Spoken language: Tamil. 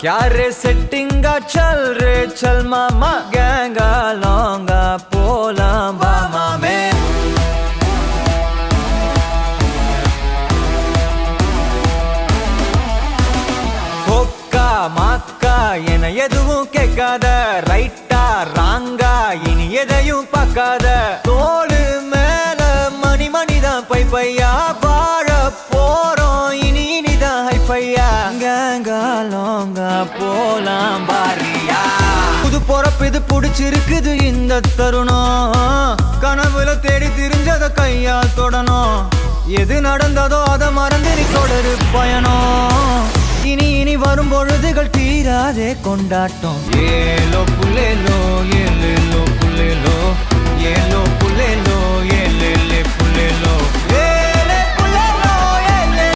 क्या रे सेटिंगा चल रे चल मामा गैंगा लौंगा पोला बामा में कोक्का माक्का என எதுவும் கேட்காத ரைட்டா ராங்கா இனி எதையும் பார்க்காத தோளு மேல மணி மணிதான் பை பையா வாழ போறோம் இனி இனிதான் ஹைஃபையா கேங்கா லோங்கா போலாம் பாரியா புது பொறப்பு இது பிடிச்சிருக்குது இந்த தருணம் கனவுல தேடி திரிஞ்சத கையால் தொடணும் எது நடந்ததோ அதை மறந்து நீ தொடரு பயணம் இனி இனி வரும் பொழுதுகள் தீராதே கொண்டாட்டம் ஏலோ புல்லேலோ ஏலேலோ புல்லேலோ ஏலோ புல்லேலோ ஏலேலே புல்லேலோ